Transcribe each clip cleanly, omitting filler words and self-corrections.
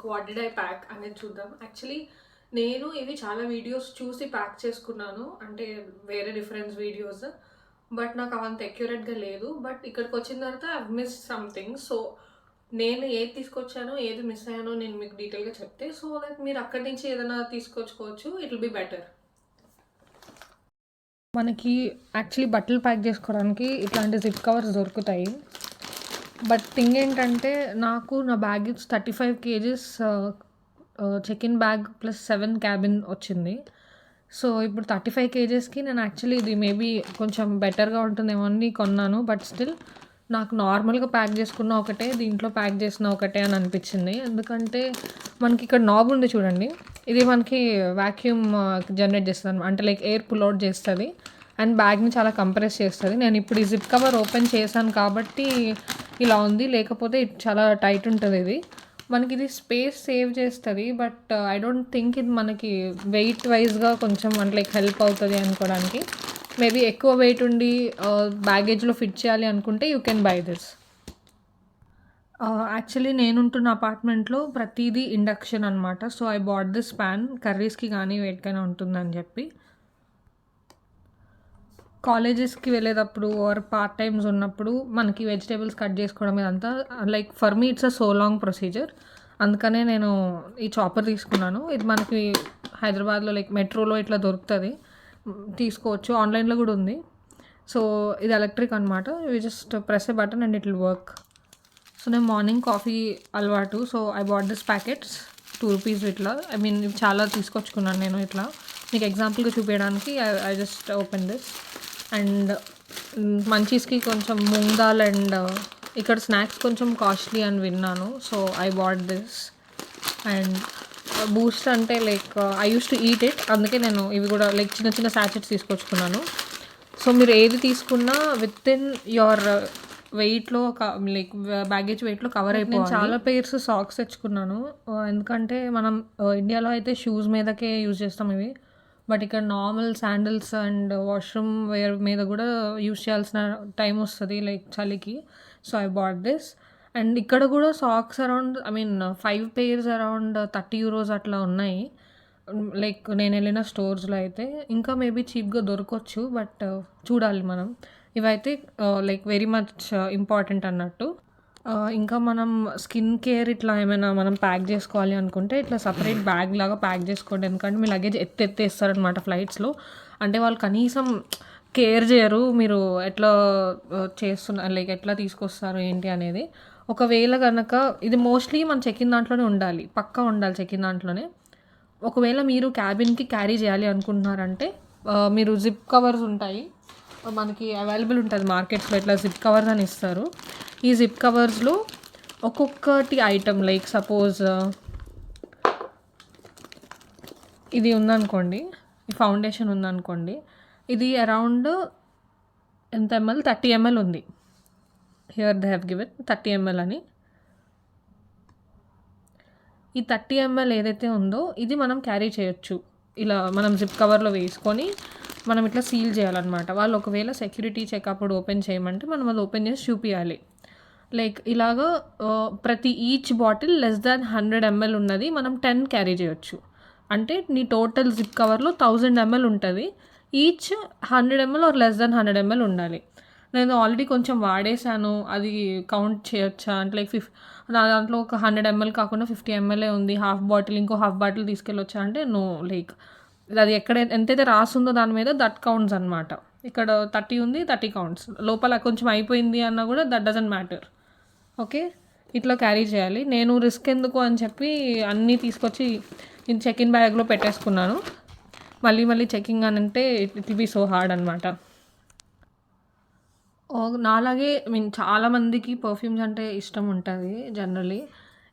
What did I pack అనేది చూద్దాం. Actually నేను ఇవి చాలా వీడియోస్ చూసి ప్యాక్ చేసుకున్నాను. అంటే వేరే రిఫరెన్స్ వీడియోస్. బట్ నాకు అవంత అక్యురేట్‌గా లేదు. బట్ ఇక్కడికొచ్చిన తర్వాత I have missed something. So, నేను ఏది తీసుకొచ్చానో, ఏది మిస్ అయ్యానో నేను మీకు డీటెయిల్‌గా చెప్తే, సో దట్ మీరు అక్కడి నుంచి ఏదైనా తీసుకొచ్చుకోవచ్చు. It will be better. మనకి యాక్చువల్లీ బట్టలు ప్యాక్ చేసుకోవడానికి ఇట్లాంటి జిప్ కవర్స్ దొరుకుతాయి. బట్ థింగ్ ఏంటంటే నాకు నా baggage 35 kgs check in bag plus 7 cabin వచ్చింది. సో, ఇప్పుడు 35 కేజెస్‌కి నేను యాక్చువల్లీ ఇది మేబీ కొంచెం బెటర్‌గా ఉంటుందేమో అని కొన్నాను. బట్ స్టిల్ నాకు నార్మల్‌గా ప్యాక్ చేసుకున్న ఒకటే, దీంట్లో ప్యాక్ చేసిన ఒకటే అని అనిపించింది. ఎందుకంటే మనకి ఇక్కడ నాబ్ ఉంది చూడండి. ఇది మనకి వాక్యూమ్ జనరేట్ చేస్తదనమాట. అంటే లైక్ ఎయిర్ పుల్ అవుట్ చేస్తది. అండ్ బ్యాగ్‌ని చాలా కంప్రెస్ చేస్తది. నేను ఇప్పుడు ఈ జిప్ కవర్ ఓపెన్ చేశాను కాబట్టి ఇలా ఉంది. లేకపోతే చాలా టైట్ ఉంటది ఇది. మనకి ఇది స్పేస్ సేవ్ చేస్తది. బట్ ఐ డోంట్ థింక్ ఇది మనకి వెయిట్ వైస్‌గా కొంచెం అంటే లైక్ హెల్ప్ అవుతది అనుకోవడానికి. మేబీ ఎక్కువ వెయిట్ ఉండి బ్యాగేజ్‌లో ఫిట్ చేయాలి అనుకుంటే you can buy this. Actually నేనుంటున్న అపార్ట్మెంట్‌లో ప్రతీదీ ఇండక్షన్ అనమాట. So, I bought this pan కర్రీస్‌కి కానీ వేటికైనా ఉంటుందని చెప్పి. కాలేజెస్‌కి వెళ్ళేటప్పుడు ఆర్ పార్ట్ టైమ్స్ ఉన్నప్పుడు మనకి వెజిటబుల్స్ కట్ చేసుకోవడం ఇదంతా like for me it's a so long procedure. అందుకనే నేను ఈ చాపర్ తీసుకున్నాను. ఇది మనకి హైదరాబాద్‌లో లైక్ మెట్రోలో ఇట్లా దొరుకుతది. తీసుకోవచ్చు. ఆన్‌లైన్‌లో కూడా ఉంది. సో, ఇది ఎలక్ట్రిక్ అనమాట. You just press a button and it will work. So, నేను మార్నింగ్ కాఫీ అలవాటు. So, I bought this packets ₹2 ఇట్లా. ఐ మీన్ ఇవి చాలా తీసుకొచ్చుకున్నాను నేను ఇట్లా. మీకు ఎగ్జాంపుల్‌గా చూపియడానికి I just open this. And మంచీస్‌కి కొంచెం మూంగ్ దాల్ అండ్ ఇక్కడ స్నాక్స్ కొంచెం కాస్ట్లీ అని విన్నాను. So, I bought this. And Boost అంటే like I used to eat it. అందుకే నేను ఇవి కూడా లైక్ చిన్న చిన్న సాచెట్స్ తీసుకొచ్చుకున్నాను. సో, మీరు ఏది తీసుకున్నా వితిన్ యువర్ వెయిట్‌లో లైక్ బ్యాగేజ్ వెయిట్‌లో కవర్ అయిపోవాలి. నేను చాలా పెయిర్స్ సాక్స్ తెచ్చుకున్నాను. ఎందుకంటే మనం ఇండియాలో అయితే షూస్ మీదకే యూజ్ చేస్తాం ఇవి. బట్ ఇక్కడ normal sandals and washroom wear మీద కూడా యూజ్ చేయాల్సిన టైం వస్తుంది లైక్ చలికి. So, I bought this. And ఇక్కడ కూడా socks around I mean 5 pairs around €30 అట్లా ఉన్నాయి. లైక్ నేను వెళ్ళిన స్టోర్స్‌లో అయితే. ఇంకా మేబీ చీప్‌గా దొరకొచ్చు. బట్ చూడాలి మనం. ఇవైతే లైక్ వెరీ మచ్ ఇంపార్టెంట్ అన్నట్టు. ఇంకా మనం స్కిన్ కేర్ ఇట్లా ఏమైనా మనం ప్యాక్ చేసుకోవాలి అనుకుంటే ఇట్లా సపరేట్ బ్యాగ్ లాగా ప్యాక్ చేసుకోండి. ఎందుకంటే మీ లగేజ్ ఎత్తేస్తారనమాట ఫ్లైట్స్‌లో. అంటే వాళ్ళు కనీసం కేర్ చేయరు. మీరు ఎట్లా చేస్తున్నారు లైక్ ఎట్లా తీసుకొస్తారు ఏంటి అనేది. ఒకవేళ గనక ఇది మోస్ట్లీ మన చెక్ ఇన్ దాంట్లోనే ఉండాలి. పక్కా ఉండాలి చెక్ ఇన్ దాంట్లోనే. ఒకవేళ మీరు క్యాబిన్‌కి క్యారీ చేయాలి అనుకుంటున్నారంటే మీరు జిప్ కవర్స్ ఉంటాయి. మనకి అవైలబుల్ ఉంటుంది మార్కెట్స్‌లో ఇట్లా జిప్ కవర్స్ అని ఇస్తారు. ఈ జిప్ కవర్స్‌లో ఒక్కొక్కటి ఐటెం లైక్ సపోజ్ ఇది ఉందనుకోండి. ఈ ఫౌండేషన్ ఉందనుకోండి. ఇది అరౌండ్ ఎంత ఎంఎల్ 30 ఎంఎల్ ఉంది. Here they have given 30 ML అని. ఈ 30 ఎంఎల్ ఏదైతే ఉందో ఇది మనం క్యారీ చేయొచ్చు. ఇలా మనం జిప్ కవర్లో వేసుకొని మనం ఇట్లా సీల్ చేయాలన్నమాట. వాళ్ళు ఒకవేళ సెక్యూరిటీ చెక్ అప్పుడు ఓపెన్ చేయమంటే మనం అది ఓపెన్ చేసి చూపియాలి. లైక్ ఇలాగా ప్రతి each bottle less than 100 ML ఉన్నది మనం 10 క్యారీ చేయొచ్చు. అంటే నీ టోటల్ జిప్ కవర్లో 1000 ఎంఎల్ ఉంటుంది. Each 100 ML are less than 100 ML ఉండాలి. నేను ఆల్రెడీ కొంచెం వాడేశాను. అది కౌంట్ చేయొచ్చా అంటే లైక్ నా దాంట్లో ఒక 100 ఎంఎల్ కాకుండా 50 ఎంఎల్ఏ ఉంది. హాఫ్ బాటిల్ ఇంకో హాఫ్ బాటిల్ తీసుకెళ్ళొచ్చా అంటే నో. లైక్ అది ఎక్కడ ఎంతైతే రాసుందో దాని మీద దట్ కౌంట్స్ అనమాట. ఇక్కడ 30 ఉంది 30 కౌంట్స్. లోపల కొంచెం అయిపోయింది అన్నా కూడా దట్ డజంట్ మ్యాటర్. ఓకే. ఇట్లా క్యారీ చేయాలి. నేను రిస్క్ ఎందుకు అని చెప్పి అన్నీ తీసుకొచ్చి నేను చెక్ ఇన్ బ్యాగ్లో పెట్టేసుకున్నాను. మళ్ళీ చెకింగ్ అని అంటే it will be so hard అనమాట. నాలాగే ఐ మీన్ చాలామందికి పర్ఫ్యూమ్స్ అంటే ఇష్టం ఉంటుంది జనరల్లీ.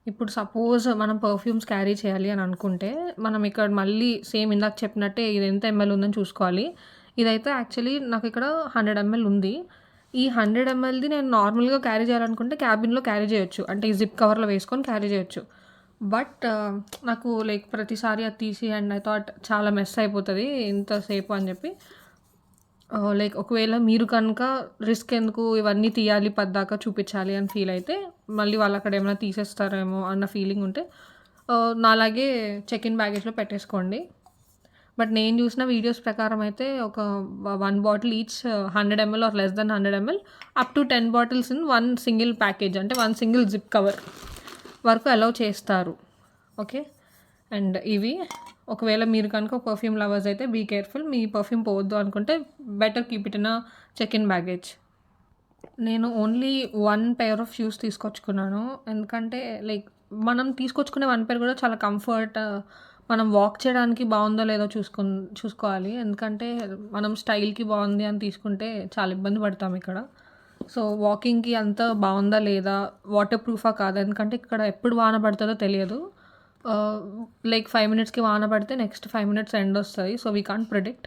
ఇప్పుడు సపోజ్ మనం పర్ఫ్యూమ్స్ క్యారీ చేయాలి అని అనుకుంటే మనం ఇక్కడ మళ్ళీ సేమ్ ఇందాక చెప్పినట్టే ఇది ఎంత ఎంఎల్ ఉందని చూసుకోవాలి. ఇదైతే యాక్చువల్లీ నాకు ఇక్కడ 100 ఎంఎల్ ఉంది. ఈ 100 ఎంఎల్‌ది నేను నార్మల్‌గా క్యారీ చేయాలనుకుంటే క్యాబిన్‌లో క్యారీ చేయొచ్చు. అంటే ఈ జిప్ కవర్‌లో వేసుకొని క్యారీ చేయొచ్చు. బట్ నాకు లైక్ ప్రతిసారి అది తీసి అండ్ ఐ థాట్ చాలా మెస్ అయిపోతది ఇంతసేపు అని చెప్పి లైక్ ఒకవేళ మీరు కనుక రిస్క్ ఎందుకు ఇవన్నీ తీయాలి పద్దాక చూపించాలి అని ఫీల్ అయితే మళ్ళీ వాళ్ళు అక్కడ ఏమైనా తీసేస్తారేమో అన్న ఫీలింగ్ ఉంటే నాలాగే చెక్ ఇన్ బ్యాగేజ్లో పెట్టేసుకోండి. బట్ నేను చూసిన వీడియోస్ ప్రకారం అయితే ఒక 1 bottle each 100 ml or less than 100 ml up to 10 bottles in 1 single package, అంటే 1 సింగిల్ జిప్ కవర్ వరకు అలౌ చేస్తారు. ఓకే. అండ్ ఇవి ఒకవేళ మీరు కనుక పర్ఫ్యూమ్ లవర్స్ అయితే బీ కేర్ఫుల్. మీ పర్ఫ్యూమ్ పోవద్దు అనుకుంటే better keep it in a check in baggage. నేను ఓన్లీ 1 పెయిర్ ఆఫ్ షూస్ తీసుకొచ్చుకున్నాను. ఎందుకంటే లైక్ మనం తీసుకొచ్చుకునే 1 పెయిర్ కూడా చాలా కంఫర్ట్, మనం వాక్ చేయడానికి బాగుందో లేదో చూసుకోవాలి. ఎందుకంటే మనం స్టైల్కి బాగుంది అని తీసుకుంటే చాలా ఇబ్బంది పడతాం ఇక్కడ. సో వాకింగ్కి అంత బాగుందా లేదా, వాటర్ ప్రూఫా కాదా, ఎందుకంటే ఇక్కడ ఎప్పుడు వాన పడుతుందో తెలియదు. లైక్ 5 మినిట్స్కి వాన పడితే నెక్స్ట్ 5 మినిట్స్ ఎండ్ వస్తుంది. So we can't predict.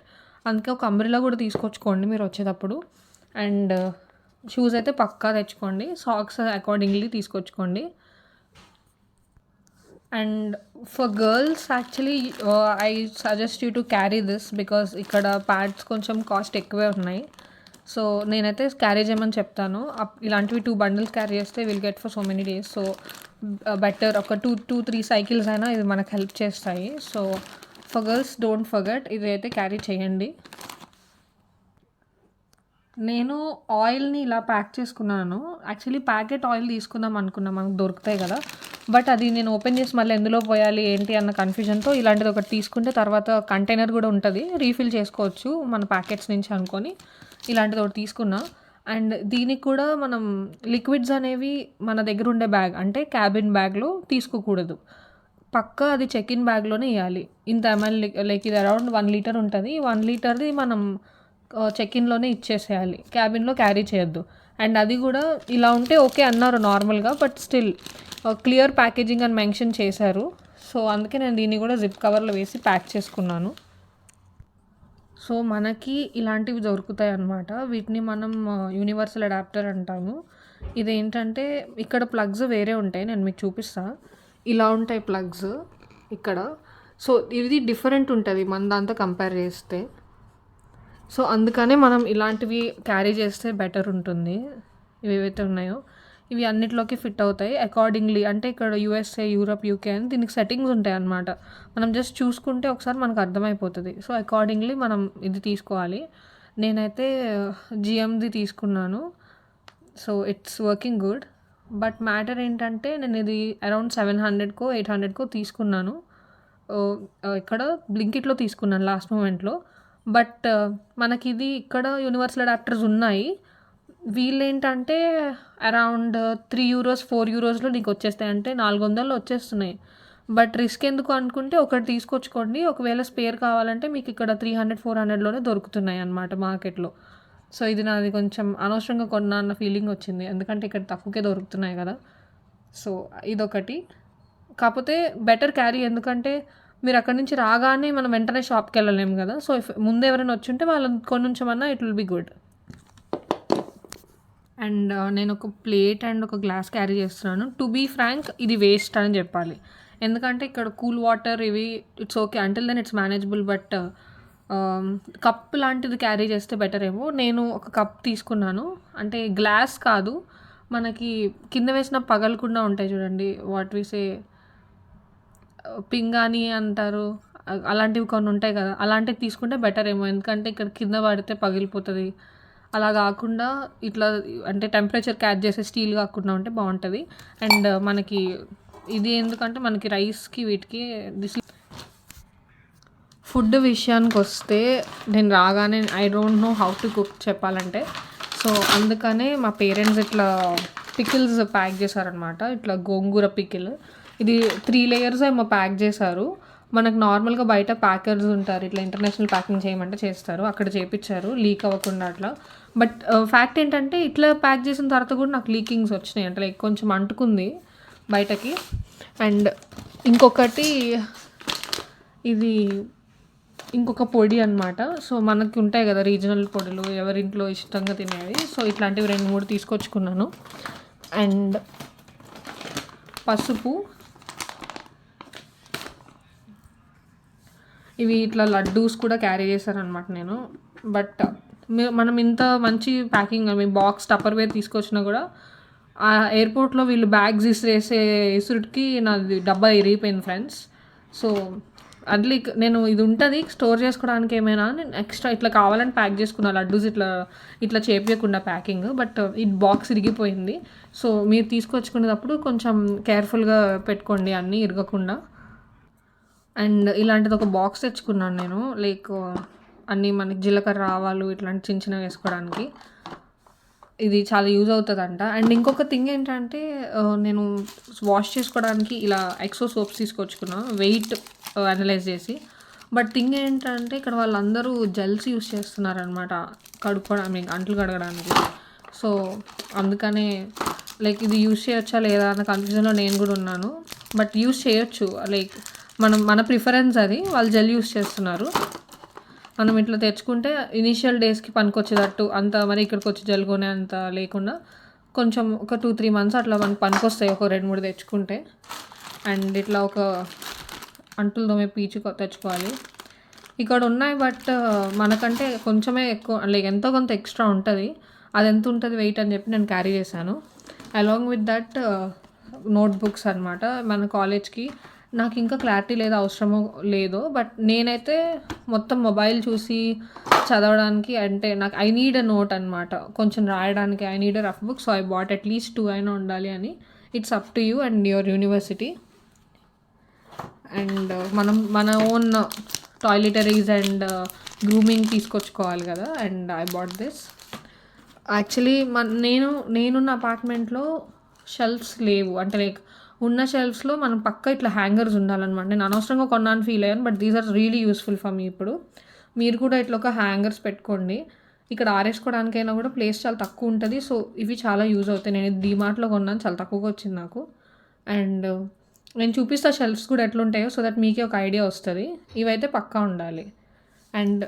అందుకే ఒక అంబ్రెల్లా కూడా తీసుకొచ్చుకోండి మీరు వచ్చేటప్పుడు. అండ్ షూస్ అయితే పక్కా తెచ్చుకోండి. సాక్స్ అకార్డింగ్లీ తీసుకొచ్చుకోండి. And for girls actually I suggest you to carry this because ఇక్కడ ప్యాడ్స్ కొంచెం కాస్ట్ ఎక్కువే ఉన్నాయి. సో నేనైతే క్యారీ చేయమని చెప్తాను. ఇలాంటివి 2 బండిల్స్ క్యారీ చేస్తే will get for so many days. So better ఒక 2-3 సైకిల్స్ అయినా ఇది మనకు హెల్ప్ చేస్తాయి. So for girls don't forget, ఇది అయితే క్యారీ చేయండి. నేను ఆయిల్ని ఇలా ప్యాక్ చేసుకున్నాను. యాక్చువల్లీ ప్యాకెట్ ఆయిల్ తీసుకుందాం అనుకున్నా, మనకు దొరుకుతాయి కదా. బట్ అది నేను ఓపెన్ చేసి మళ్ళీ ఎందులో పోయాలి ఏంటి అన్న కన్ఫ్యూజన్తో ఇలాంటిది ఒకటి తీసుకుంటే తర్వాత కంటైనర్ కూడా ఉంటుంది, రీఫిల్ చేసుకోవచ్చు మన ప్యాకెట్స్ నుంచి అనుకొని ఇలాంటిది ఒకటి తీసుకున్నా. అండ్ దీనికి కూడా మనం లిక్విడ్స్ అనేవి మన దగ్గర ఉండే బ్యాగ్ అంటే క్యాబిన్ బ్యాగ్లో తీసుకోకూడదు. పక్కా అది చెక్ ఇన్ బ్యాగ్లోనే ఇవ్వాలి. ఇంత ఎంఎల్ లైక్ ఇది అరౌండ్ 1 లీటర్ ఉంటుంది. 1 లీటర్ది మనం చెక్ ఇన్లోనే ఇచ్చేసేయాలి, క్యాబిన్లో క్యారీ చేయొద్దు. అండ్ అది కూడా ఇలా ఉంటే ఓకే అన్నారు నార్మల్గా, బట్ స్టిల్ క్లియర్ ప్యాకేజింగ్ అని మెన్షన్ చేశారు. సో అందుకే నేను దీన్ని కూడా జిప్ కవర్లో వేసి ప్యాక్ చేసుకున్నాను. సో మనకి ఇలాంటివి దొరుకుతాయి అన్నమాట. వీటిని మనం యూనివర్సల్ అడాప్టర్ అంటాము. ఇదేంటంటే ఇక్కడ ప్లగ్స్ వేరే ఉంటాయి, నేను మీకు చూపిస్తా. ఇలా ఉంటాయి ప్లగ్స్ ఇక్కడ. సో ఇది డిఫరెంట్ ఉంటుంది మన దాంతో కంపేర్ చేస్తే. సో అందుకనే మనం ఇలాంటివి క్యారీ చేస్తే బెటర్ ఉంటుంది. ఇవి ఏవైతే ఉన్నాయో ఇవి అన్నిట్లోకి ఫిట్ అవుతాయి అకార్డింగ్లీ. అంటే ఇక్కడ యూఎస్ఏ, యూరప్, యూకే అని దీనికి సెట్టింగ్స్ ఉంటాయి అన్నమాట. మనం జస్ట్ చూసుకుంటే ఒకసారి మనకు అర్థమైపోతుంది. సో అకార్డింగ్లీ మనం ఇది తీసుకోవాలి. నేనైతే జిఎంది తీసుకున్నాను. So it's working good. But matter ఏంటంటే నేను ఇది అరౌండ్ 700కో 800కో తీసుకున్నాను. ఇక్కడ బ్లింకిట్లో తీసుకున్నాను లాస్ట్ మూమెంట్లో. బట్ మనకి ఇది ఇక్కడ యూనివర్సల్ అడాప్టర్స్ ఉన్నాయి. వీళ్ళేంటంటే అరౌండ్ €3 €4లో నీకు వచ్చేస్తాయి, అంటే 400 వచ్చేస్తున్నాయి. బట్ రిస్క్ ఎందుకు అనుకుంటే ఒకటి తీసుకొచ్చుకోండి. ఒకవేళ స్పేర్ కావాలంటే మీకు ఇక్కడ 300-400లోనే దొరుకుతున్నాయి అన్నమాట మార్కెట్లో. సో ఇది నాది కొంచెం అనవసరంగా కొన్నా అన్న ఫీలింగ్ వచ్చింది, ఎందుకంటే ఇక్కడ తక్కువకే దొరుకుతున్నాయి కదా. సో ఇదొకటి. కాకపోతే బెటర్ క్యారీ, ఎందుకంటే మీరు అక్కడి నుంచి రాగానే మనం వెంటనే షాప్కి వెళ్ళలేము కదా. సో ముందు ఎవరైనా వచ్చి ఉంటే వాళ్ళని కొనుంచమన్నా it will be good. And నేను ఒక ప్లేట్ అండ్ ఒక గ్లాస్ క్యారీ చేస్తున్నాను. టు బీ ఫ్రాంక్ ఇది వేస్ట్ అని చెప్పాలి, ఎందుకంటే ఇక్కడ కూల్ వాటర్ ఇవి it's okay until then it's manageable. But cup లాంటిది క్యారీ చేస్తే బెటర్ ఏమో. నేను ఒక కప్ తీసుకున్నాను, అంటే గ్లాస్ కాదు, మనకి కింద వేసిన పగలకుండా ఉంటాయి చూడండి, వాట్ వి సే పింగాణి అంటారు, అలాంటివి కొన్ని ఉంటాయి కదా, అలాంటివి తీసుకుంటే బెటర్ ఏమో. ఎందుకంటే ఇక్కడ కింద పడితే పగిలిపోతుంది. అలా కాకుండా ఇట్లా అంటే టెంపరేచర్ క్యాచ్ చేసే స్టీల్ కాకుండా ఉంటే బాగుంటుంది. అండ్ మనకి ఇది ఎందుకంటే మనకి రైస్కి వీటికి ఫుడ్ విషయానికి వస్తే నేను రాగానే I don't know how to cook చెప్పాలంటే. సో అందుకనే మా పేరెంట్స్ ఇట్లా పికిల్స్ ప్యాక్ చేశారనమాట. ఇట్లా గోంగూర పికిల్, ఇది 3 layers ఏమో ప్యాక్ చేశారు. మనకు నార్మల్గా బయట ప్యాకర్స్ ఉంటారు, ఇట్లా ఇంటర్నేషనల్ ప్యాకింగ్ చేయమంటే చేస్తారు, అక్కడ చేయించారు లీక్ అవ్వకుండా అట్లా. బట్ ఫ్యాక్ట్ ఏంటంటే ఇట్లా ప్యాక్ చేసిన తర్వాత కూడా నాకు లీకింగ్స్ వచ్చినాయి, అంటే లైక్ కొంచెం అంటుకుంది బయటకి. అండ్ ఇంకొకటి ఇది ఇంకొక పొడి అనమాట. సో మనకి ఉంటాయి కదా రీజనల్ పొడులు, ఎవరింట్లో ఇష్టంగా తినేవి. సో ఇట్లాంటివి 2-3 తీసుకొచ్చుకున్నాను. అండ్ పసుపు, ఇవి ఇట్లా లడ్డూస్ కూడా క్యారీ చేశారనమాట నేను. బట్ మనం ఇంత మంచి ప్యాకింగ్ మీ బాక్స్ టప్పర్వేర్ తీసుకొచ్చినా కూడా ఆ ఎయిర్‌పోర్ట్‌లో వీళ్ళు బ్యాగ్స్ ఇసిరేసే ఇసురుకి నాది డబ్బా ఇరిగిపోయింది ఫ్రెండ్స్. సో, నేను ఇది ఉంటది స్టోర్ చేసుకోవడానికి ఏమైనా నేను ఎక్స్‌ట్రా ఇట్లా కావాలని ప్యాక్ చేసుకున్నా లడ్డూస్ ఇట్లా చేపియకుండా ప్యాకింగ్. బట్ ఈ బాక్స్ ఇరిగిపోయింది. సో, మీరు తీసుకొచ్చుకునేటప్పుడు కొంచెం కేర్‌ఫుల్‌గా పెట్టుకోండి అన్నీ ఇరగకుండా. అండ్ ఇలాంటిది ఒక బాక్స్ తెచ్చుకున్నాను నేను. అన్నీ మనకి జీలకర్ర, ఆవాలు ఇట్లాంటి చిన్న చిన్నవి వేసుకోవడానికి. ఇది చాలా యూజ్ అవుతదంట. అండ్ ఇంకొక థింగ్ ఏంటంటే నేను వాష్ చేసుకోవడానికి ఇలా ఎక్సో సోప్స్ తీసుకొచ్చుకున్నా వెయిట్ అనలైజ్ చేసి. బట్ థింగ్ ఏంటంటే ఇక్కడ వాళ్ళందరూ జెల్స్ యూజ్ చేస్తున్నారనమాట కడుక్కోవడానికి, అంట్లు కడగడానికి. సో, అందుకనే ఇది యూజ్ చేయొచ్చా లేదా అన్న కన్‌ఫ్యూజన్‌లో నేను కూడా ఉన్నాను. బట్ యూజ్ చేయొచ్చు. మన ప్రిఫరెన్స్ అది. వాళ్ళు జెల్ యూజ్ చేస్తున్నారు. మనం ఇట్లా తెచ్చుకుంటే ఇనీషియల్ డేస్‌కి పనికొచ్చేటట్టు అంత మరి ఇక్కడికొచ్చి జెల్ కొనే అంత లేకుండా కొంచెం ఒక 2, 3 మంత్స్ అట్లా మనకు పనికొస్తాయి. ఒక 2, 3 తెచ్చుకుంటే. అండ్ ఇట్లా ఒక అంట్లు తోమే పీచు తెచ్చుకోవాలి. ఇక్కడ ఉన్నాయి బట్ మనకంటే కొంచెమే ఎక్కువ ఎంతో కొంత ఎక్స్ట్రా ఉంటుంది. అది ఎంత ఉంటుంది వెయిట్ అని చెప్పి నేను క్యారీ చేశాను. అలాంగ్ విత్ దట్ నోట్బుక్స్ అనమాట మన కాలేజ్కి. నాకు ఇంకా క్లారిటీ లేదు అవసరమో లేదో, బట్ నేనైతే మొత్తం మొబైల్ చూసి చదవడానికి అంటే నాకు ఐ నీడ్ అ నోట్ అనమాట. కొంచెం రాయడానికి I need a rough book. So I bat at least 2 అయినా ఉండాలి అని. It's up to you and your university. And మనం మన ఓన్ టాయిలెటరీస్ అండ్ గ్రూమింగ్ తీసుకొచ్చుకోవాలి కదా. And I bought this. Actually నేనున్న అపార్ట్మెంట్లో షెల్ఫ్స్ లేవు. అంటే ఉన్న షెల్ఫ్స్లో మనం పక్క ఇట్లా హ్యాంగర్స్ ఉండాలన్నమాట. నేను అనవసరంగా కొన్నాను ఫీల్ అయ్యాను. But these are really useful for me. ఇప్పుడు మీరు కూడా ఇట్లా ఒక హ్యాంగర్స్ పెట్టుకోండి. ఇక్కడ ఆరేసుకోవడానికైనా కూడా ప్లేస్ చాలా తక్కువ ఉంటుంది. సో ఇవి చాలా యూజ్ అవుతాయి. నేను డీమార్ట్లో కొన్నాను, చాలా తక్కువగా వచ్చింది నాకు. అండ్ నేను చూపిస్తా షెల్ఫ్స్ కూడా ఎట్లుంటాయో, సో దట్ మీకే ఒక ఐడియా వస్తుంది. ఇవైతే పక్కా ఉండాలి. అండ్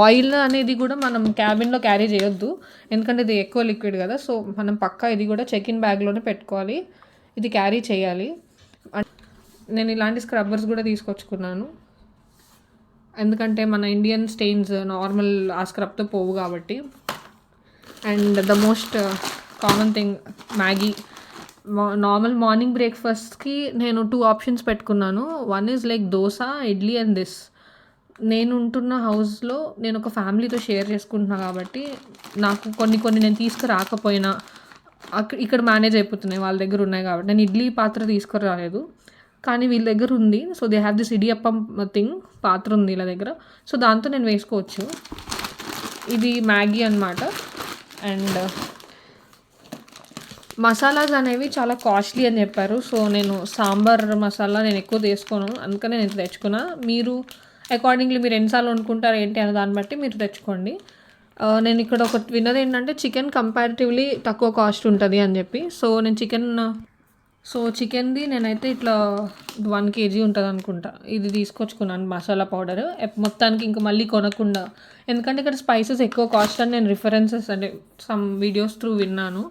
ఆయిల్ అనేది కూడా మనం క్యాబిన్లో క్యారీ చేయొద్దు, ఎందుకంటే ఇది ఎక్కువ లిక్విడ్ కదా. సో మనం పక్కా ఇది కూడా చెక్ ఇన్ బ్యాగ్లోనే పెట్టుకోవాలి, ఇది క్యారీ చేయాలి. నేను ఇలాంటి స్క్రబ్బర్స్ కూడా తీసుకొచ్చుకున్నాను, ఎందుకంటే మన ఇండియన్ స్టెయిన్స్ నార్మల్ ఆ స్క్రబ్తో పోవు కాబట్టి. And the most common thing Maggi. Normal morning బ్రేక్ఫాస్ట్కి నేను 2 ఆప్షన్స్ పెట్టుకున్నాను. One is dosa, idli and this. నేను ఉంటున్న హౌస్లో నేను ఒక ఫ్యామిలీతో షేర్ చేసుకుంటున్నాను కాబట్టి నాకు కొన్ని నేను తీసుకురాకపోయినా ఇక్కడ మేనేజ్ అయిపోతున్నాయి, వాళ్ళ దగ్గర ఉన్నాయి కాబట్టి. నేను ఇడ్లీ పాత్ర తీసుకురాలేదు, కానీ వీళ్ళ దగ్గర ఉంది. So they have this idiyappam thing, పాత్ర ఉంది వీళ్ళ దగ్గర. సో దాంతో నేను వేసుకోవచ్చు. ఇది మ్యాగీ అన్నమాట. అండ్ మసాలాస్ అనేవి చాలా కాస్ట్లీ అని చెప్పారు. సో నేను సాంబార్ మసాలా నేను ఎక్కువ తీసుకోను, అందుకనే నేను తెచ్చుకున్నా. మీరు అకార్డింగ్లీ మీరు ఎన్నిసార్లు వండుకుంటారు ఏంటి అనే దాన్ని బట్టి మీరు తెచ్చుకోండి. నేను ఇక్కడ ఒకటి విన్నది ఏంటంటే చికెన్ కంపారిటివ్లీ తక్కువ కాస్ట్ ఉంటుంది అని చెప్పి. సో నేను చికెన్ది నేనైతే ఇట్లా 1 kg ఉంటుంది అనుకుంటా, ఇది తీసుకొచ్చుకున్నాను మసాలా పౌడర్ మొత్తానికి. ఇంకా మళ్ళీ కొనకుండా, ఎందుకంటే ఇక్కడ స్పైసెస్ ఎక్కువ కాస్ట్ అని నేను రిఫరెన్సెస్ అంటే సమ్ వీడియోస్ త్రూ విన్నాను.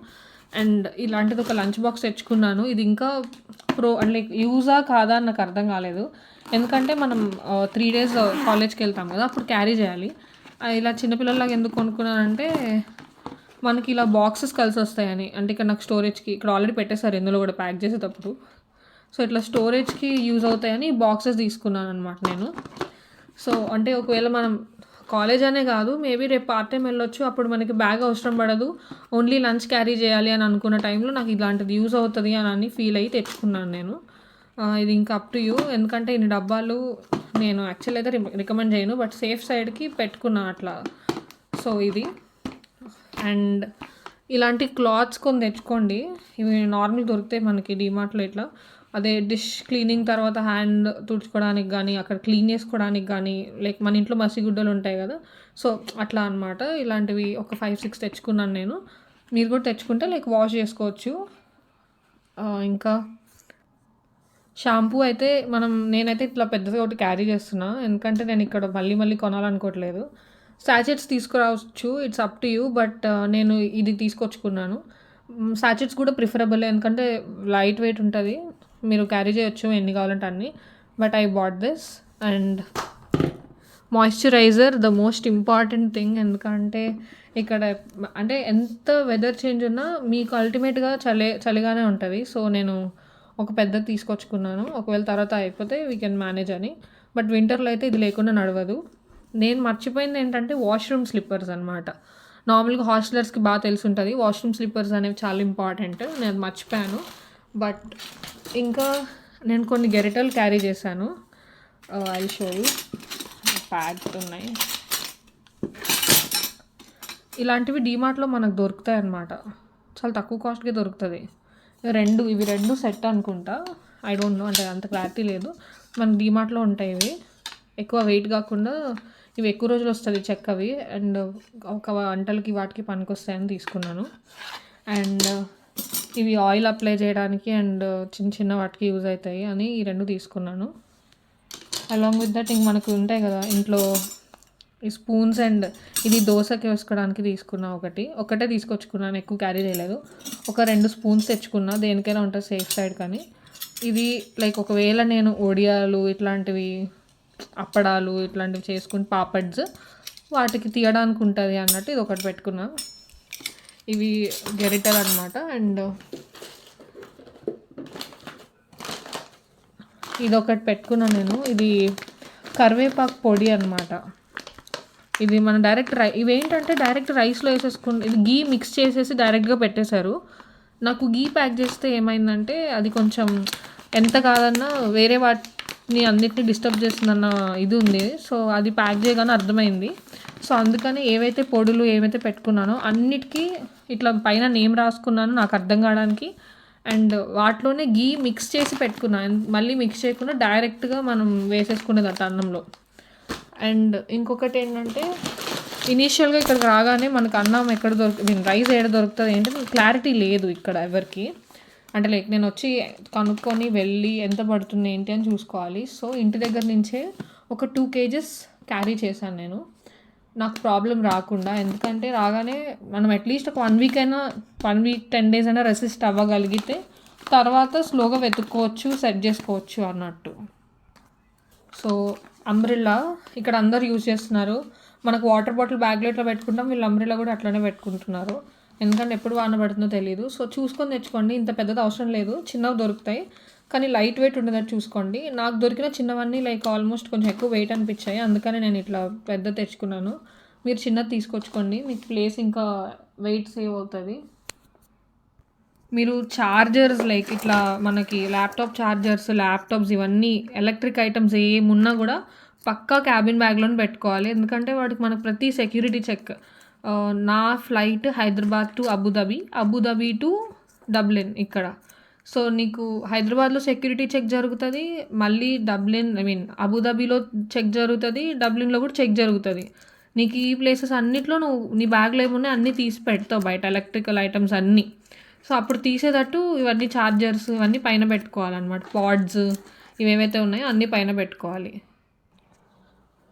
అండ్ ఇలాంటిది ఒక లంచ్ బాక్స్ తెచ్చుకున్నాను. ఇది ఇంకా యూజా కాదా అని నాకు అర్థం కాలేదు, ఎందుకంటే మనం 3 days కాలేజ్కి వెళ్తాం కదా, అప్పుడు క్యారీ చేయాలి. ఇలా చిన్నపిల్లలాగా ఎందుకు కొనుక్కున్నానంటే మనకి ఇలా బాక్సెస్ కలిసి వస్తాయని. అంటే ఇక్కడ నాకు స్టోరేజ్కి ఇక్కడ ఆల్రెడీ పెట్టేశారు ఇందులో కూడా ప్యాక్ చేసేటప్పుడు. సో ఇట్లా స్టోరేజ్కి యూజ్ అవుతాయని బాక్సెస్ తీసుకున్నాను అనమాట నేను. సో అంటే ఒకవేళ మనం కాలేజ్ అనే కాదు, మేబీ రేపు పార్ట్ టైం వెళ్ళొచ్చు, అప్పుడు మనకి బ్యాగ్ అవసరం పడదు, ఓన్లీ లంచ్ క్యారీ చేయాలి అని అనుకున్న టైంలో నాకు ఇలాంటిది యూజ్ అవుతుంది అని ఫీల్ అయ్యి తెచ్చుకున్నాను నేను. ఇది ఇంకా అప్ టు యూ, ఎందుకంటే ఇన్ని డబ్బాలు నేను యాక్చువల్ అయితే రికమెండ్ చేయను, బట్ సేఫ్ సైడ్కి పెట్టుకున్నా అట్లా. సో ఇది. అండ్ ఇలాంటి క్లాత్స్ కొన్ని తెచ్చుకోండి, ఇవి నార్మల్ దొరుకుతాయి మనకి డీమార్ట్లో. ఇట్లా అదే డిష్ క్లీనింగ్ తర్వాత హ్యాండ్ తుడుచుకోవడానికి కానీ, అక్కడ క్లీన్ చేసుకోవడానికి కానీ, మన ఇంట్లో మసిగుడ్డలు ఉంటాయి కదా, సో అట్లా అనమాట. ఇలాంటివి ఒక 5-6 తెచ్చుకున్నాను నేను. మీరు కూడా తెచ్చుకుంటే వాష్ చేసుకోవచ్చు. ఇంకా షాంపూ అయితే నేనైతే ఇట్లా పెద్దగా ఒకటి క్యారీ చేస్తున్నా, ఎందుకంటే నేను ఇక్కడ మళ్ళీ కొనాలనుకోవట్లేదు. సాచెట్స్ తీసుకురావచ్చు, it's up to you, but నేను ఇది తీసుకొచ్చుకున్నాను. సాచెట్స్ కూడా ప్రిఫరబుల్, ఎందుకంటే లైట్ వెయిట్ ఉంటుంది, మీరు క్యారీ చేయొచ్చు ఎన్ని కావాలంటే అన్ని. But I bought this. And moisturiser the most important thing, ఎందుకంటే ఇక్కడ అంటే ఎంత వెదర్ చేంజ్ ఉన్నా మీకు అల్టిమేట్‌గా చలిగానే ఉంటది. సో, నేను ఒక పెద్దది తీసుకొచ్చుకున్నాను. ఒకవేళ తర్వాత అయిపోతే వీ కెన్ మేనేజ్ అని. బట్ వింటర్‌లో అయితే ఇది లేకుండా నడవదు. నేను మర్చిపోయిందేంటంటే వాష్‌రూమ్ స్లిప్పర్స్ అనమాట. నార్మల్‌గా హాస్టలర్స్‌కి తెలిసుంటది. వాష్‌రూమ్ స్లిప్పర్స్ అనేవి చాలా ఇంపార్టెంట్. నేను మర్చిపోయాను. బట్ ఇంకా నేను కొన్ని గెరిటలు క్యారీ చేశాను. I will show you. Pads ఉన్నాయి. ఇలాంటివి డీమార్ట్‌లో మనకు దొరుకుతాయన్నమాట. చాలా తక్కువ కాస్ట్‌కే దొరుకుతది. ఇవి 2 సెట్ అనుకుంటా. ఐ డోంట్ నో, అంటే అంత క్లారిటీ లేదు. మనకు డీమార్ట్‌లో ఉంటాయి ఇవి. ఎక్కువ వెయిట్ కాకుండా ఇవి ఎక్కువ రోజులు వస్తది చెక్కవి. అండ్ ఒక వంటలకి వాటికి పనికొస్తాయని తీసుకున్నాను. అండ్ ఇవి ఆయిల్ అప్లై చేయడానికి అండ్ చిన్న వాటికి యూజ్ అవుతాయి అని ఈ 2 తీసుకున్నాను. అలాంగ్ విత్ దట్ మనకు ఉంటాయి కదా ఇంట్లో ఈ స్పూన్స్. అండ్ ఇది దోశకి వేసుకోవడానికి తీసుకున్నా. ఒకటే తీసుకొచ్చుకున్నాను, ఎక్కువ క్యారీ చేయలేదు. ఒక 2 స్పూన్స్ తెచ్చుకున్నా, దేనికైనా ఉంటుంది సేఫ్ సైడ్. కానీ ఇది లైక్ ఒకవేళ నేను ఒడియాలు ఇట్లాంటివి అప్పడాలు ఇట్లాంటివి చేసుకుని పాపడ్స్ వాటికి తీయడానికి ఉంటుంది అన్నట్టు ఇది ఒకటి పెట్టుకున్నా. ఇవి గెరిటలు అనమాట. అండ్ ఇది ఒకటి పెట్టుకున్నాను నేను. ఇది కరివేపాకు పొడి అనమాట. ఇది మనం ఇవేంటంటే డైరెక్ట్ రైస్లో వేసేసుకుని ఇది గీ మిక్స్ చేసేసి డైరెక్ట్గా పెట్టేశారు. నాకు గీ ప్యాక్ చేస్తే ఏమైందంటే అది కొంచెం ఎంత కాదన్నా వేరే వాటిని అన్నిటిని డిస్టర్బ్ చేస్తుందన్న ఇది ఉంది. సో అది ప్యాక్ చేయగానే అర్థమైంది. సో అందుకని ఏవైతే పొడులు ఏవైతే పెట్టుకున్నానో అన్నిటికీ ఇట్లా పైన నేమ్ రాసుకున్నాను నాకు అర్థం కావడానికి. అండ్ వాటిలోనే గీ మిక్స్ చేసి పెట్టుకున్నాను. మళ్ళీ మిక్స్ చేయకుండా డైరెక్ట్గా మనం వేసేసుకునేదట అన్నంలో. అండ్ ఇంకొకటి ఏంటంటే ఇనీషియల్గా ఇక్కడికి రాగానే మనకు అన్నం ఎక్కడ రైస్ ఎక్కడ దొరుకుతుంది ఏంటంటే క్లారిటీ లేదు ఇక్కడ ఎవరికి. అంటే లైక్ నేను వచ్చి కనుక్కొని వెళ్ళి ఎంత పడుతుంది ఏంటి అని చూసుకోవాలి. సో ఇంటి దగ్గర నుంచే ఒక 2 kgs క్యారీ చేశాను నేను, నాకు ప్రాబ్లం రాకుండా. ఎందుకంటే రాగానే మనం అట్లీస్ట్ ఒక 1 week అయినా 1 week 10 days అయినా రెసిస్ట్ అవ్వగలిగితే తర్వాత స్లోగా వెతుక్కోవచ్చు, సెట్ చేసుకోవచ్చు అన్నట్టు. సో అంబ్రెల్లా ఇక్కడ అందరు యూజ్ చేస్తున్నారు. మనకు వాటర్ బాటిల్ బ్యాగ్లో ఇట్లా పెట్టుకుంటాం, వీళ్ళు అంబ్రెల్లా కూడా అట్లనే పెట్టుకుంటున్నారు. ఎందుకంటే ఎప్పుడు వాన పడుతుందో తెలియదు. సో చూసుకొని తెచ్చుకోండి. ఇంత పెద్దది అవసరం లేదు, చిన్నవి దొరుకుతాయి కానీ లైట్ వెయిట్ ఉండేటట్టు చూసుకోండి. నాకు దొరికిన చిన్నవన్నీ లైక్ ఆల్మోస్ట్ కొంచెం ఎక్కువ వెయిట్ అనిపించాయి, అందుకని నేను ఇట్లా పెద్ద తెచ్చుకున్నాను. మీరు చిన్నది తీసుకొచ్చుకోండి, మీకు ప్లేస్ ఇంకా వెయిట్ సేవ్ అవుతుంది. మీరు చార్జర్స్ లైక్ ఇట్లా మనకి ల్యాప్టాప్ చార్జర్స్, ల్యాప్టాప్స్ ఇవన్నీ ఎలక్ట్రిక్ ఐటమ్స్ ఏమున్నా కూడా పక్కా క్యాబిన్ బ్యాగ్లోనే పెట్టుకోవాలి. ఎందుకంటే వాటికి మనకు ప్రతి సెక్యూరిటీ చెక్. నా flight Hyderabad to Abu Dhabi to Dublin ఇక్కడ. సో నీకు హైదరాబాద్లో సెక్యూరిటీ చెక్ జరుగుతుంది, మళ్ళీ అబుదాబిలో చెక్ జరుగుతుంది, డబ్లిన్లో కూడా చెక్ జరుగుతుంది. నీకు ఈ ప్లేసెస్ అన్నిట్లో నువ్వు నీ బ్యాగ్లో ఏమున్నాయి అన్నీ తీసి పెడతావు బయట, ఎలక్ట్రికల్ ఐటమ్స్ అన్నీ. సో అప్పుడు తీసేటట్టు ఇవన్నీ చార్జర్స్ ఇవన్నీ పైన పెట్టుకోవాలన్నమాట. పాడ్స్ ఇవేవైతే ఉన్నాయో అన్నీ పైన పెట్టుకోవాలి.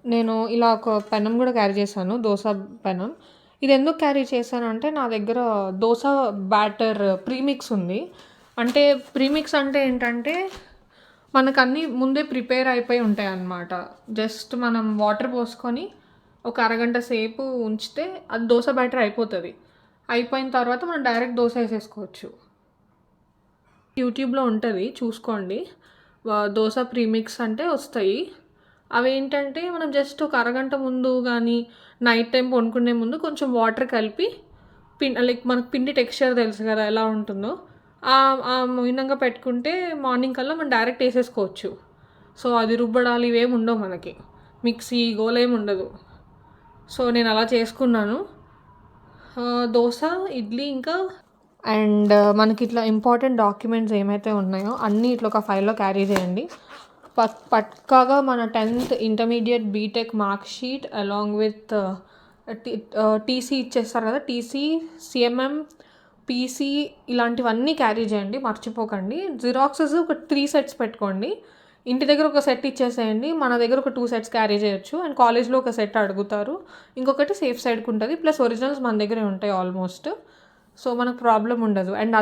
నేను ఇలా ఒక పెనం కూడా క్యారీ చేశాను, దోశ పెనం. ఇది ఎందుకు క్యారీ చేశాను అంటే నా దగ్గర దోశ బ్యాటర్ ప్రీమిక్స్ ఉంది. అంటే ప్రీమిక్స్ అంటే ఏంటంటే మనకు అన్నీ ముందే ప్రిపేర్ అయిపోయి ఉంటాయి అన్నమాట. జస్ట్ మనం వాటర్ పోసుకొని ఒక అరగంట సేపు ఉంచితే అది దోశ బ్యాటర్ అయిపోతుంది. అయిపోయిన తర్వాత మనం డైరెక్ట్ దోశ వేసేసుకోవచ్చు. యూట్యూబ్లో ఉంటుంది, చూసుకోండి. దోశ ప్రీమిక్స్ అంటే వస్తాయి. అవి ఏంటంటే మనం జస్ట్ ఒక అరగంట ముందు కానీ నైట్ టైం వండుకునే ముందు కొంచెం వాటర్ కలిపి లైక్ మనకు పిండి టెక్స్చర్ తెలుసు కదా ఎలా ఉంటుందో, ఆ విధంగా పెట్టుకుంటే మార్నింగ్ కల్లా మనం డైరెక్ట్ వేసేసుకోవచ్చు. సో అది రుబ్బడాలు ఇవేమి ఉండవు, మనకి మిక్సీ గోలేం ఉండదు. సో నేను అలా చేసుకున్నాను. దోశ, ఇడ్లీ ఇంకా అండ్ మనకి ఇట్లా ఇంపార్టెంట్ డాక్యుమెంట్స్ ఏమైతే ఉన్నాయో అన్నీ ఇట్లా ఒక ఫైల్లో క్యారీ చేయండి. పక్కాగా మన 10th intermediate BTech mark sheet along with TC ఇచ్చేస్తారు కదా, టీసీ, సిఎంఎం, పీసీ ఇలాంటివన్నీ క్యారీ చేయండి, మర్చిపోకండి. జిరాక్సెస్ ఒక 3 sets పెట్టుకోండి. ఇంటి దగ్గర ఒక సెట్ ఇచ్చేసేయండి, మన దగ్గర ఒక 2 sets క్యారీ చేయొచ్చు. అండ్ కాలేజ్లో ఒక సెట్ అడుగుతారు, ఇంకొకటి సేఫ్ సైడ్కి ఉంటుంది. ప్లస్ ఒరిజినల్స్ మన దగ్గరే ఉంటాయి ఆల్మోస్ట్. సో మనకు ప్రాబ్లం ఉండదు. అండ్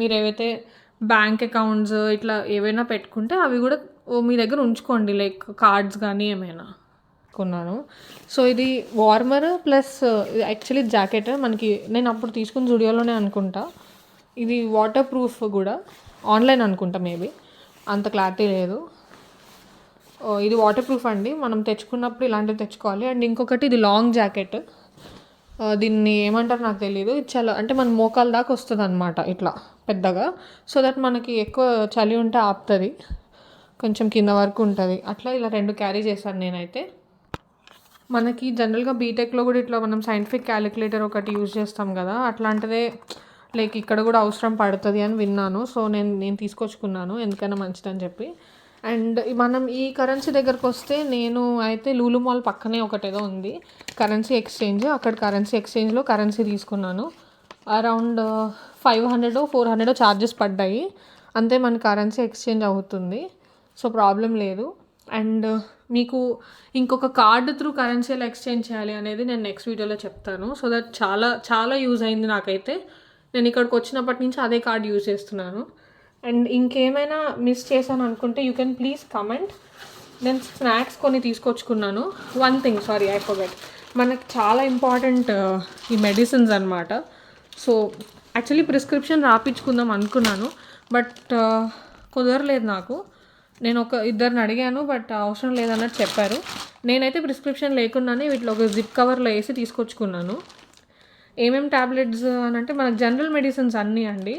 మీరు ఏవైతే బ్యాంక్ అకౌంట్స్ ఇట్లా ఏవైనా పెట్టుకుంటే అవి కూడా మీ దగ్గర ఉంచుకోండి, లైక్ కార్డ్స్ కానీ ఏమైనా. తీసుకున్నాను. సో ఇది వార్మర్ ప్లస్ యాక్చువల్లీ జాకెట్ మనకి నేను అప్పుడు తీసుకున్న జూడియోలోనే అనుకుంటా. ఇది వాటర్ ప్రూఫ్ కూడా, ఆన్లైన్ అనుకుంటా మేబీ, అంత క్లారిటీ లేదు. ఇది వాటర్ ప్రూఫ్ అండి, మనం తెచ్చుకున్నప్పుడు ఇలాంటివి తెచ్చుకోవాలి. అండ్ ఇంకొకటి ఇది లాంగ్ జాకెట్, దీన్ని ఏమంటారు నాకు తెలియదు. ఇది చాలా అంటే మన మోకాల దాకా వస్తుంది అనమాట ఇట్లా పెద్దగా, సో దట్ మనకి ఎక్కువ చలి ఉంటే ఆపుతుంది, కొంచెం కింద వరకు ఉంటుంది. అట్లా ఇలా 2 క్యారీ చేశాను నేనైతే. మనకి జనరల్గా బీటెక్లో కూడా ఇట్లా మనం సైంటిఫిక్ క్యాలిక్యులేటర్ ఒకటి యూజ్ చేస్తాం కదా, అట్లాంటిదే లైక్ ఇక్కడ కూడా అవసరం పడుతుంది అని విన్నాను. సో నేను తీసుకొచ్చుకున్నాను, ఎందుకైనా మంచిదని చెప్పి. అండ్ మనం ఈ కరెన్సీ దగ్గరకు వస్తే, నేను అయితే లూలు మాల్ పక్కనే ఒకటేదో ఉంది కరెన్సీ ఎక్స్చేంజ్, అక్కడ కరెన్సీ ఎక్స్చేంజ్లో కరెన్సీ తీసుకున్నాను. అరౌండ్ 500 400 ఛార్జెస్ పడ్డాయి అంతే, మన కరెన్సీ ఎక్స్చేంజ్ అవుతుంది, సో ప్రాబ్లం లేదు. అండ్ మీకు ఇంకొక కార్డు త్రూ కరెన్సీ ఎలా ఎక్స్చేంజ్ చేయాలి అనేది నేను నెక్స్ట్ వీడియోలో చెప్తాను. సో దట్ చాలా చాలా యూజ్ అయింది నాకైతే. నేను ఇక్కడికి వచ్చినప్పటి నుంచి అదే కార్డు యూజ్ చేస్తున్నాను. అండ్ ఇంకేమైనా మిస్ చేశాను అనుకుంటే యూ కెన్ ప్లీజ్ కమెంట్. నేను స్నాక్స్ కొన్ని తీసుకొచ్చుకున్నాను. One thing, sorry I forget, మనకు చాలా ఇంపార్టెంట్ ఈ మెడిసిన్స్ అనమాట. సో యాక్చువల్లీ ప్రిస్క్రిప్షన్ రాపించుకుందాం అనుకున్నాను, బట్ కుదరలేదు నాకు. నేను ఇద్దరిని అడిగాను, బట్ అవసరం లేదన్నట్టు చెప్పారు. నేనైతే ప్రిస్క్రిప్షన్ లేకుండానే వీటిలో ఒక జిప్ కవర్లో వేసి తీసుకొచ్చుకున్నాను. ఏమేమి ట్యాబ్లెట్స్ అని అంటే మనకు జనరల్ మెడిసిన్స్ అన్నీ అండి.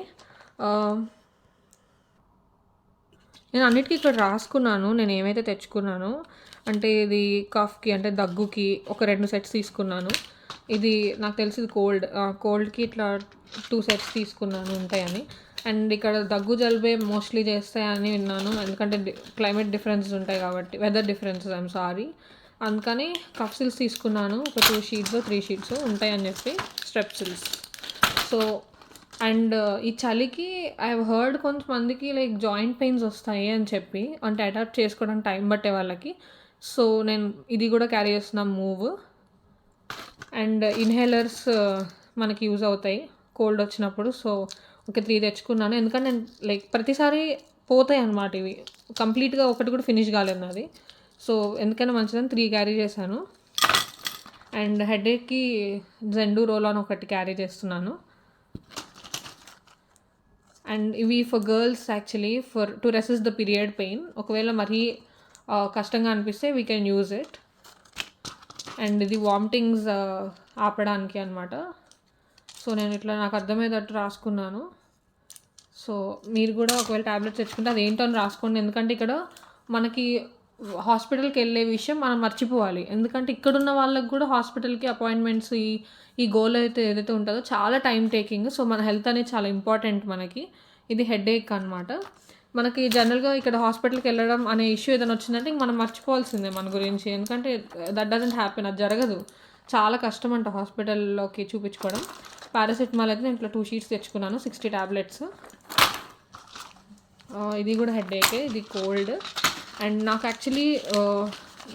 నేను అన్నిటికీ ఇక్కడ రాసుకున్నాను నేను ఏమైతే తెచ్చుకున్నానో. అంటే ఇది కాఫ్కి అంటే దగ్గుకి ఒక 2 సెట్స్ తీసుకున్నాను. ఇది నాకు తెలిసి ఇది కోల్డ్కి ఇట్లా 2 సెట్స్ తీసుకున్నాను ఉంటాయని. అండ్ ఇక్కడ దగ్గు జలుబే మోస్ట్లీ చేస్తాయని విన్నాను, ఎందుకంటే క్లైమేట్ డిఫరెన్సెస్ ఉంటాయి కాబట్టి, వెదర్ డిఫరెన్సెస్, ఐఎమ్ సారీ. అందుకని కఫ్సిల్స్ తీసుకున్నాను, ఒక 2 షీట్స్ 3 షీట్స్ ఉంటాయని చెప్పి, స్ట్రెప్సిల్స్. సో అండ్ ఈ చలికి ఐ హ్యావ్ హర్డ్ కొంతమందికి లైక్ జాయింట్ పెయిన్స్ వస్తాయి అని చెప్పి, అంటే అడాప్ట్ చేసుకోవడానికి టైం పట్టే వాళ్ళకి. సో నేను ఇది కూడా క్యారీ చేస్తున్నా మూవ్. అండ్ ఇన్హేలర్స్ మనకి యూజ్ అవుతాయి కోల్డ్ వచ్చినప్పుడు. సో ఒక 3 తెచ్చుకున్నాను, ఎందుకంటే నేను లైక్ ప్రతిసారి పోతాయి అన్నమాట ఇవి, కంప్లీట్గా ఒకటి కూడా ఫినిష్ కాలేదు నాది. సో ఎందుకైనా మంచిదని 3 క్యారీ చేశాను. అండ్ హెడేక్కి జెండు రోల్ ఆన్ ఒకటి క్యారీ చేస్తున్నాను. అండ్ ఇవి for girls actually, to resist the period pain. ఒకవేళ మరీ కష్టంగా అనిపిస్తే we can use it. And ఇది వామిటింగ్స్ ఆపడానికి అనమాట. సో నేను ఇట్లా నాకు అర్థమయ్యేటట్టు రాసుకున్నాను. సో మీరు కూడా ఒకవేళ ట్యాబ్లెట్స్ తెచ్చుకుంటే అది ఏంటో అని రాసుకోండి, ఎందుకంటే ఇక్కడ మనకి హాస్పిటల్కి వెళ్ళే విషయం మనం మర్చిపోవాలి. ఎందుకంటే ఇక్కడున్న వాళ్ళకి కూడా హాస్పిటల్కి అపాయింట్మెంట్స్, ఈ గోల్ అయితే ఏదైతే ఉంటుందో చాలా టైం టేకింగ్. సో మన హెల్త్ అనేది చాలా ఇంపార్టెంట్ మనకి. ఇది హెడేక్ అనమాట. మనకి జనరల్గా ఇక్కడ హాస్పిటల్కి వెళ్ళడం అనే ఇష్యూ ఏదైనా వచ్చిందంటే మనం మర్చిపోవాల్సిందే మన గురించి, ఎందుకంటే దట్ డజంట్ హ్యాపెన్, అది జరగదు. చాలా కష్టం అంట హాస్పిటల్లోకి చూపించుకోవడం. పారాసిటమాల్ అయితే నేను ఇట్లా 2 షీట్స్ తెచ్చుకున్నాను, 60 ట్యాబ్లెట్స్. ఇది కూడా హెడేకే, ఇది కోల్డ్. అండ్ నాకు యాక్చువల్లీ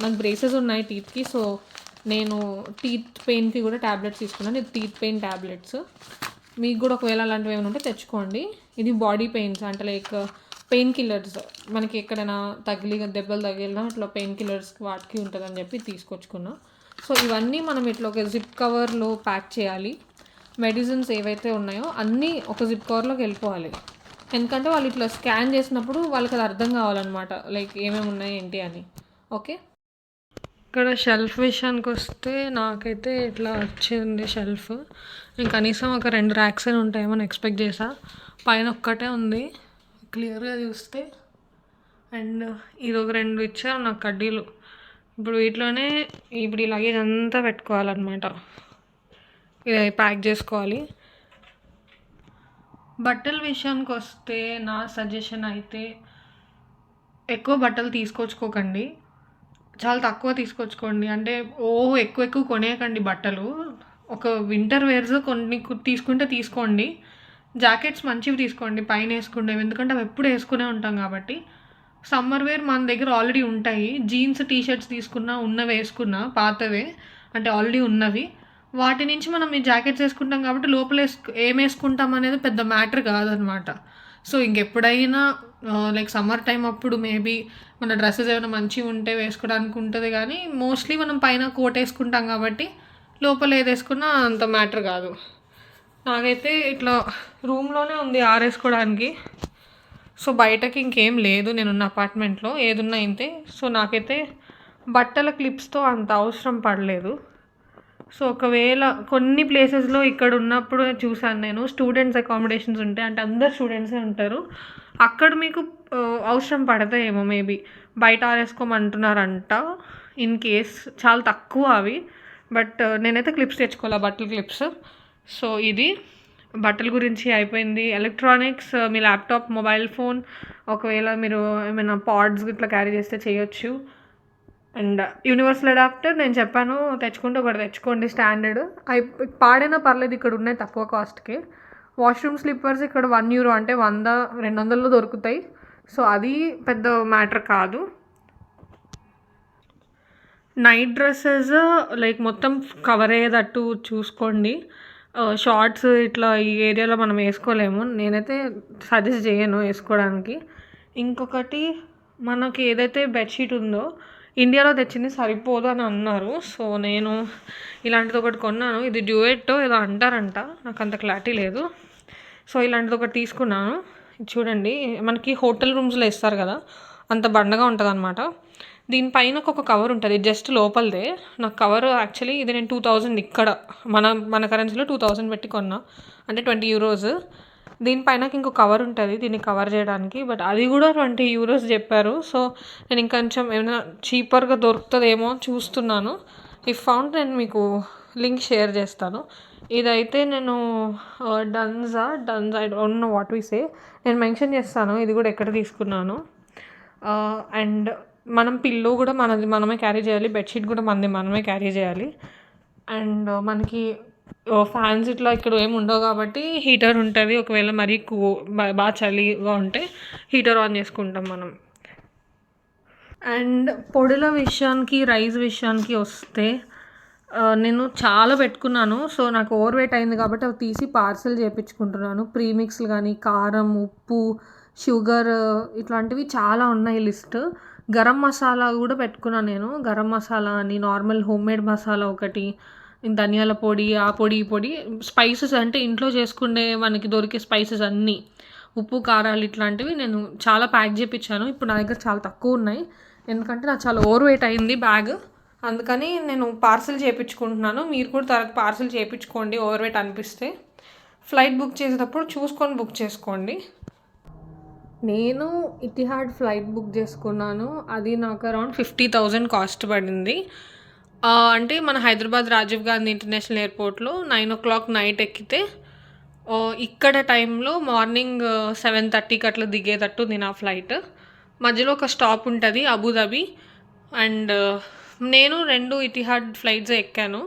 నాకు బ్రేసెస్ ఉన్నాయి టీత్కి, సో నేను టీత్ పెయిన్కి కూడా ట్యాబ్లెట్స్ తీసుకున్నాను. ఇది టీత్ పెయిన్ ట్యాబ్లెట్స్. మీకు కూడా ఒకవేళ అలాంటివి ఏమైనా ఉంటే తెచ్చుకోండి. ఇది బాడీ పెయిన్స్ అంటే లైక్ పెయిన్ కిల్లర్స్, మనకి ఎక్కడైనా దెబ్బలు తగిలినా ఇట్లా పెయిన్ కిల్లర్స్ వాటికి ఉంటుందని చెప్పి తీసుకొచ్చుకున్నాం. సో ఇవన్నీ మనం ఇట్లా ఒక జిప్ కవర్లో ప్యాక్ చేయాలి. మెడిసిన్స్ ఏవైతే ఉన్నాయో అన్నీ ఒక జిప్ కవర్లోకి వెళ్ళిపోవాలి, ఎందుకంటే వాళ్ళు ఇట్లా స్కాన్ చేసినప్పుడు వాళ్ళకి అది అర్థం కావాలన్నమాట, లైక్ ఏమేమి ఉన్నాయి ఏంటి అని. ఓకే, ఇక్కడ షెల్ఫ్ విషయానికి వస్తే నాకైతే ఇట్లా వచ్చింది షెల్ఫ్. నేను కనీసం ఒక 2 ర్యాక్స్ అని ఉంటాయేమో ఎక్స్పెక్ట్ చేసా, పైన ఒక్కటే ఉంది క్లియర్గా చూస్తే. అండ్ ఇది ఒక 2 ఇచ్చారు నాకు కడ్డీలు. ఇప్పుడు వీటిలోనే ఇప్పుడు ఈ లగేజ్ అంతా పెట్టుకోవాలన్నమాట, ఇది ప్యాక్ చేసుకోవాలి. బట్టల విషయానికి వస్తే నా సజెషన్ అయితే ఎక్కువ బట్టలు తీసుకొచ్చుకోకండి, చాలా తక్కువ తీసుకొచ్చుకోండి. అంటే ఎక్కువ కొనేయకండి బట్టలు. ఒక వింటర్ వేర్స్ కొన్ని తీసుకుంటే తీసుకోండి. జాకెట్స్ మంచివి తీసుకోండి పైన వేసుకునేవి, ఎందుకంటే అవి ఎప్పుడు వేసుకునే ఉంటాం కాబట్టి. సమ్మర్ వేర్ మన దగ్గర ఆల్రెడీ ఉంటాయి, జీన్స్ టీషర్ట్స్ తీసుకున్నా ఉన్నవి వేసుకున్నా పాతవే అంటే ఆల్రెడీ ఉన్నవి. వాటి నుంచి మనం ఈ జాకెట్స్ వేసుకుంటాం కాబట్టి లోపల ఏం వేసుకుంటాం అనేది పెద్ద మ్యాటర్ కాదనమాట. సో ఇంకెప్పుడైనా లైక్ సమ్మర్ టైం అప్పుడు మేబీ మన డ్రెస్సెస్ ఏమైనా మంచిగా ఉంటే వేసుకోవడానికి ఉంటుంది, కానీ మోస్ట్లీ మనం పైన కోట్ వేసుకుంటాం కాబట్టి లోపల ఏది వేసుకున్నా అంత మ్యాటర్ కాదు. నాకైతే ఇట్లా రూమ్లోనే ఉంది ఆరేసుకోవడానికి. సో బయటకి ఇంకేం లేదు నేనున్న అపార్ట్మెంట్లో, ఏదున్నా ఇంతే. సో నాకైతే బట్టల క్లిప్స్తో అంత అవసరం పడలేదు. సో ఒకవేళ కొన్ని ప్లేసెస్లో ఇక్కడ ఉన్నప్పుడు చూసాను నేను, స్టూడెంట్స్ అకామిడేషన్స్ ఉంటాయి, అంటే అందరు స్టూడెంట్సే ఉంటారు, అక్కడ మీకు అవసరం పడతాయేమో మేబీ, బయట ఆరేసుకోమంటున్నారంట ఇన్ కేస్. చాలా తక్కువ అవి, బట్ నేనైతే క్లిప్స్ తెచ్చుకోవాలి, బట్టల క్లిప్స్. సో ఇది బట్టల గురించి అయిపోయింది. ఎలక్ట్రానిక్స్, మీ ల్యాప్టాప్, మొబైల్ ఫోన్, ఒకవేళ మీరు ఏమైనా పాడ్స్ ఇట్లా క్యారీ చేస్తే చేయొచ్చు. అండ్ యూనివర్సల్ అడాప్టర్ నేను చెప్పాను, తెచ్చుకుంటే ఒకటి తెచ్చుకోండి స్టాండర్డ్. పాడైనా పర్లేదు, ఇక్కడ ఉన్నాయి తక్కువ కాస్ట్కి. వాష్రూమ్ స్లిప్పర్స్ ఇక్కడ €1 అంటే 100-200లో దొరుకుతాయి. సో అది పెద్ద మ్యాటర్ కాదు. నైట్ డ్రెస్సెస్ లైక్ మొత్తం కవర్ అయ్యేటట్టు చూసుకోండి. షార్ట్స్ ఇట్లా ఈ ఏరియాలో మనం వేసుకోలేము, నేనైతే సజెస్ట్ చేయను వేసుకోవడానికి. ఇంకొకటి, మనకి ఏదైతే బెడ్షీట్ ఉందో ఇండియాలో తెచ్చింది సరిపోదు అని అన్నారు. సో నేను ఇలాంటిది ఒకటి కొన్నాను, ఇది డ్యూయెట్టో ఏదో అంటారంట, నాకు అంత క్లారిటీ లేదు. సో ఇలాంటిది ఒకటి తీసుకున్నాను. చూడండి, మనకి హోటల్ రూమ్స్లో ఇస్తారు కదా, అంత బండగా ఉంటుంది అనమాట. దీనిపైన ఒక కవర్ ఉంటుంది, జస్ట్ లోపలదే. నాకు కవర్ యాక్చువల్లీ ఇది నేను 2000 ఇక్కడ మన కరెన్సీలో 2000 పెట్టి కొన్నా, అంటే €20. దీనిపైనకి ఇంకో కవర్ ఉంటుంది దీన్ని కవర్ చేయడానికి, బట్ అది కూడా €20 చెప్పారు. సో నేను ఇంకొంచెం ఏమైనా చీపర్గా దొరుకుతుందేమో చూస్తున్నాను. ఇఫ్ ఫౌండ్ నేను మీకు లింక్ షేర్ చేస్తాను. ఇదైతే నేను డన్స్ I don't know what we say, నేను మెన్షన్ చేస్తాను ఇది కూడా ఎక్కడ తీసుకున్నాను. అండ్ మనం పిల్లో కూడా మనమే క్యారీ చేయాలి, బెడ్షీట్ కూడా మనమే క్యారీ చేయాలి. అండ్ మనకి ఫ్యాన్స్ ఇట్లా ఇక్కడ ఏమి ఉండవు కాబట్టి హీటర్ ఉంటుంది, ఒకవేళ మరీ బాగా చలిగా ఉంటే హీటర్ ఆన్ చేసుకుంటాం మనం. అండ్ పొడుల విషయానికి, రైస్ విషయానికి వస్తే నేను చాలా పెట్టుకున్నాను. సో నాకు ఓవర్ వెయిట్ అయింది కాబట్టి అవి తీసి పార్సల్ చేయించుకుంటున్నాను. ప్రీమిక్స్లు కానీ, కారం, ఉప్పు, షుగర్, ఇట్లాంటివి చాలా ఉన్నాయి లిస్ట్. గరం మసాలా కూడా పెట్టుకున్నాను నేను, గరం మసాలా అని, నార్మల్ హోమ్మేడ్ మసాలా ఒకటి, ధనియాల పొడి, ఆ పొడి, ఈ పొడి, స్పైసెస్ అంటే ఇంట్లో చేసుకునే మనకి దొరికే స్పైసెస్ అన్నీ, ఉప్పు, కారాలు ఇట్లాంటివి నేను చాలా ప్యాక్ చేయించాను. ఇప్పుడు నా దగ్గర చాలా తక్కువ ఉన్నాయి, ఎందుకంటే నాకు చాలా ఓవర్ వెయిట్ అయింది బ్యాగ్, అందుకని నేను పార్సల్ చేయించుకుంటున్నాను. మీరు కూడా పార్సల్ చేయించుకోండి ఓవర్ వెయిట్ అనిపిస్తే. ఫ్లైట్ బుక్ చేసేటప్పుడు చూసుకొని బుక్ చేసుకోండి. నేను ఇతిహాడ్ ఫ్లైట్ బుక్ చేసుకున్నాను, అది నాకు అరౌండ్ 50,000 కాస్ట్ పడింది. అంటే మన హైదరాబాద్ రాజీవ్ గాంధీ ఇంటర్నేషనల్ ఎయిర్పోర్ట్లో 9 నైట్ ఎక్కితే ఇక్కడ టైంలో మార్నింగ్ 7:30కి అట్లా దిగేటట్టు ఉంది నా ఫ్లైట్. మధ్యలో ఒక స్టాప్ ఉంటుంది అబుదాబి, అండ్ నేను 2 ఇతిహాడ్ ఫ్లైట్స్ ఎక్కాను,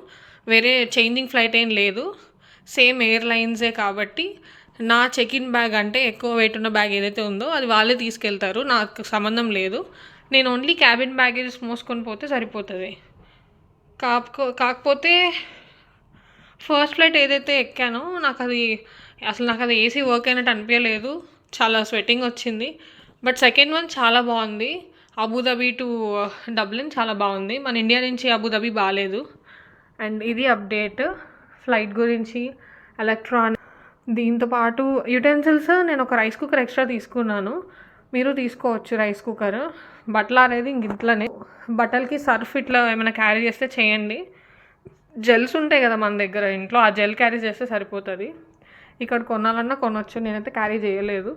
వేరే చేంజింగ్ ఫ్లైట్ ఏం లేదు, సేమ్ ఎయిర్లైన్సే కాబట్టి నా చెక్ ఇన్ బ్యాగ్ అంటే ఎక్కువ వెయిట్ ఉన్న బ్యాగ్ ఏదైతే ఉందో అది వాళ్ళే తీసుకెళ్తారు, నాకు సంబంధం లేదు. నేను ఓన్లీ క్యాబిన్ బ్యాగేజెస్ మోసుకొని పోతే సరిపోతుంది. కాకపోతే ఫస్ట్ ఫ్లైట్ ఏదైతే ఎక్కానో నాకు అది ఏసీ వర్క్ అయినట్టు అనిపించలేదు, చాలా స్వెట్టింగ్ వచ్చింది. బట్ సెకండ్ వన్ చాలా బాగుంది, అబుదాబి టు డబ్లిన్ చాలా బాగుంది. మన ఇండియా నుంచి అబుదాబి బాగాలేదు. అండ్ ఇది అప్డేట్ ఫ్లైట్ గురించి. ఎలక్ట్రానిక్, దీంతోపాటు యుటెన్సిల్స్ నేను ఒక రైస్ కుక్కర్ ఎక్స్ట్రా తీసుకున్నాను, మీరు తీసుకోవచ్చు రైస్ కుక్కర్. బట్టలు అనేది ఇంట్లోనే, బట్టలకి సర్ఫ్ ఇట్లా ఏమైనా క్యారీ చేస్తే చేయండి. జెల్స్ ఉంటాయి కదా మన దగ్గర ఇంట్లో, ఆ జెల్ క్యారీ చేస్తే సరిపోతుంది. ఇక్కడ కొనాలన్నా కొనవచ్చు, నేనైతే క్యారీ చేయలేదు.